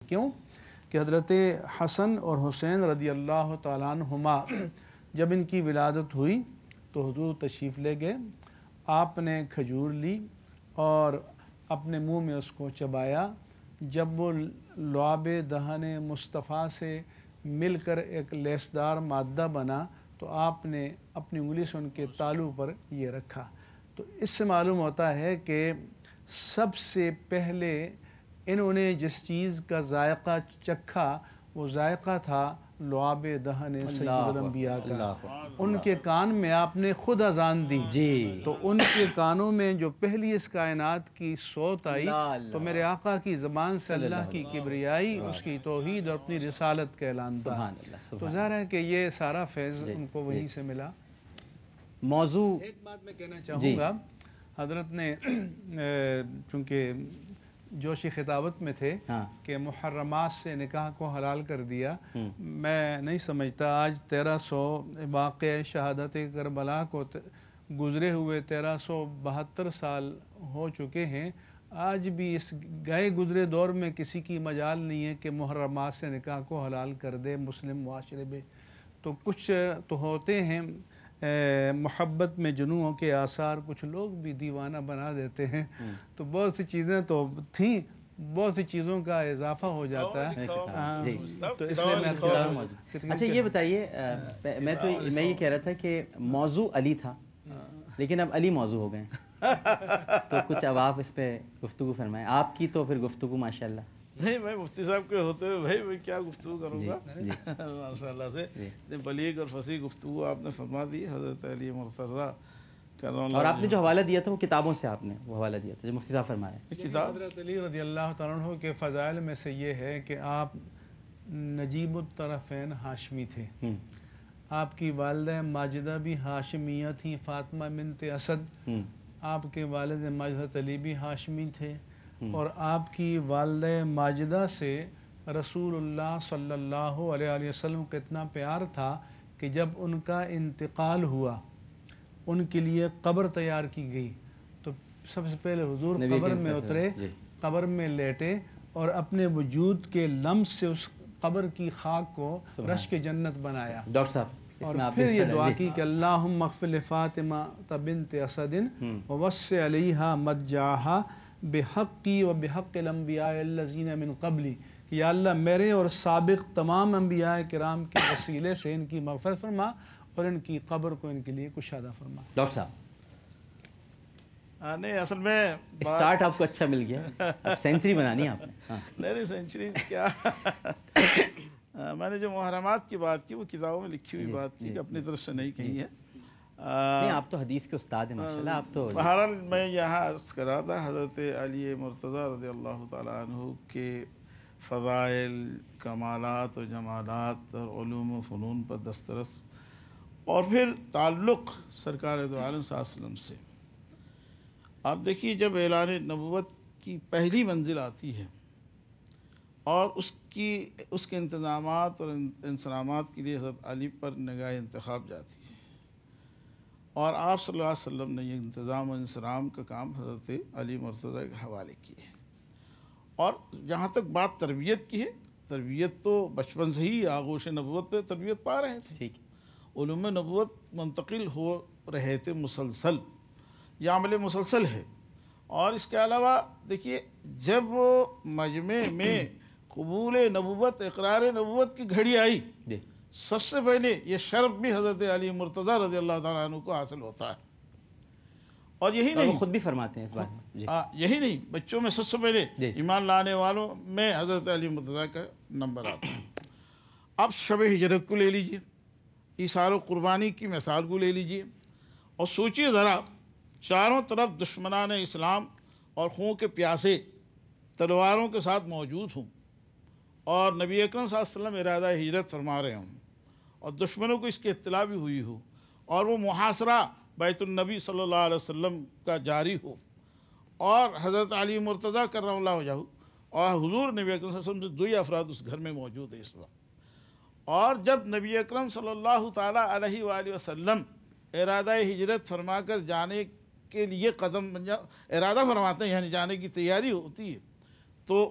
کیوں کہ حضرت حسن اور حسین رضی اللہ تعالیٰ عنہما جب ان کی ولادت ہوئی تو حضور تشریف لے گئے، آپ نے کھجور لی اور اپنے منہ میں اس کو چبایا۔ جب وہ لعاب دہن مصطفیٰ سے مل کر ایک لیسدار مادہ بنا تو آپ نے اپنی انگلی سے ان کے تالو پر یہ رکھا۔ تو اس سے معلوم ہوتا ہے کہ سب سے پہلے انہوں نے جس چیز کا ذائقہ چکھا وہ ذائقہ تھا لعاب دہن سید الانبیاء کا۔ ان کے کان میں آپ نے خود اذان دی جی، تو ان کے کانوں میں جو پہلی اس کائنات کی صوت آئی تو میرے آقا کی زبان سے اللہ کی کبریائی، اس کی توحید اور اپنی رسالت کا اعلان تھا۔ تو ظاہر ہے کہ یہ سارا فیض ان کو وہیں سے ملا۔ موضوع ایک بات میں کہنا چاہوں گا، حضرت نے چونکہ جوشی خطابت میں تھے کہ محرمات سے نکاح کو حلال کر دیا، میں نہیں سمجھتا آج 1300 واقع شہادت کربلا کو گزرے ہوئے 1372 سال ہو چکے ہیں، آج بھی اس گئے گزرے دور میں کسی کی مجال نہیں ہے کہ محرمات سے نکاح کو حلال کر دے مسلم معاشرے میں۔ تو کچھ تو ہوتے ہیں محبت میں جنوں کے آثار، کچھ لوگ بھی دیوانہ بنا دیتے ہیں، تو بہت سی چیزیں تو تھیں، بہت سی چیزوں کا اضافہ ہو جاتا ہے۔ تو اس لیے میں اچھا یہ بتائیے، میں یہ کہہ رہا تھا کہ موضوع علی تھا لیکن اب علی موضوع ہو گئے، تو کچھ اب آپ اس پہ گفتگو فرمائیں۔ آپ کی تو پھر گفتگو ماشاءاللہ نہیں، میں مفتی صاحب کے ہوتے ہوئے بھائی میں کیا گفتگو کروں گا، ماشاء اللہ سے اتنی بلیغ اور فصیح گفتگو آپ نے فرما دی حضرت علی مرتضیٰ کرم اللہ۔ اور آپ نے جو حوالہ دیا تھا وہ کتابوں سے آپ نے وہ حوالہ دیا تھا جو مفتی صاحب فرمایا۔ کتاب حضرت علی رضی اللہ تعالیٰ عنہ کے فضائل میں سے یہ ہے کہ آپ نجیب الطرفین ہاشمی تھے، آپ کی والدہ ماجدہ بھی ہاشمیہ تھیں، فاطمہ بنت اسد، آپ کے والد ماجد علی بھی ہاشمی تھے، اور آپ کی والدہ ماجدہ سے رسول اللہ صلی اللہ علیہ وسلم کا اتنا پیار تھا کہ جب ان کا انتقال ہوا ان کے لیے قبر تیار کی گئی تو سب سے پہلے حضور قبر میں اترے، قبر میں لیٹے اور اپنے وجود کے لمس سے اس قبر کی خاک کو رشک جنت بنایا۔ ڈاکٹر صاحب اور پھر یہ دعا کی کہ اللہم اغفر لفاطمہ بنت اسد ووسع علیہا مضجعہا بحقی و بحق الانبیاء الذین من قبلی، کہ یا اللہ میرے اور سابق تمام انبیاء کرام کے وسیلے سے ان کی مغفرت فرما اور ان کی قبر کو ان کے لیے کشادہ فرما۔ ڈاکٹر صاحب نہیں، اصل میں اسٹارٹ آپ کو اچھا مل گیا، اب سینچری بنانی ہے آپ نے۔ نہیں سینچری کیا، میں نے جو محرمات کی بات کی وہ کتابوں میں لکھی ہوئی بات کی، اپنی طرف سے نہیں کہی ہے۔ نہیں، آپ تو حدیث کے استاد ہیں ماشاءاللہ، آپ تو بہرحال میں یہاں عرض کرا تھا حضرت علی مرتضیٰ رضی اللہ تعالیٰ عنہ کے فضائل، کمالات و جمالات اور علوم و فنون پر دسترس، اور پھر تعلق سرکار دو عالم صلی اللہ علیہ وسلم سے۔ آپ دیکھیے جب اعلان نبوت کی پہلی منزل آتی ہے اور اس کے انتظامات اور انصرامات کے لیے حضرت علی پر نگاہ انتخاب جاتی ہے، اور آپ صلی اللہ علیہ وسلم نے یہ انتظام و انصرام کا کام حضرت علی مرتضیٰ کے حوالے کیے ہیں۔ اور جہاں تک بات تربیت کی ہے، تربیت تو بچپن سے ہی آغوش نبوت پہ تربیت پا رہے تھے، ٹھیک، علوم نبوت منتقل ہو رہے تھے مسلسل، یہ عمل مسلسل ہے۔ اور اس کے علاوہ دیکھیے جب مجمع میں قبول نبوت، اقرار نبوت کی گھڑی آئی، سب سے پہلے یہ شرف بھی حضرت علی مرتضیٰ رضی اللہ تعالیٰ عنہ کو حاصل ہوتا ہے۔ اور یہی نہیں، وہ خود بھی فرماتے ہیں اس بارے میں، یہی نہیں، بچوں میں سب سے پہلے ایمان لانے والوں میں حضرت علی مرتضیٰ کا نمبر آتا ہے۔ اب شب ہجرت کو لے لیجئے، ایثار و قربانی کی مثال کو لے لیجئے، اور سوچئے ذرا چاروں طرف دشمنان اسلام اور خون کے پیاسے تلواروں کے ساتھ موجود ہوں، اور نبی اکرم صلی اللہ علیہ وسلم ارادہ ہجرت فرما رہے ہوں، اور دشمنوں کو اس کی اطلاع بھی ہوئی ہو، اور وہ محاصرہ بیت النبی صلی اللہ علیہ وسلم کا جاری ہو، اور حضرت علی مرتضیٰ کرم اللہ وجہہ اور حضور نبی اکرم صلی اللہ علیہ وسلم سے 2 افراد اس گھر میں موجود ہیں اس وقت۔ اور جب نبی اکرم صلی اللہ تعالیٰ علیہ وآلہ وسلم ارادہ ہجرت فرما کر جانے کے لیے ارادہ فرماتے ہیں، یعنی جانے کی تیاری ہوتی ہے، تو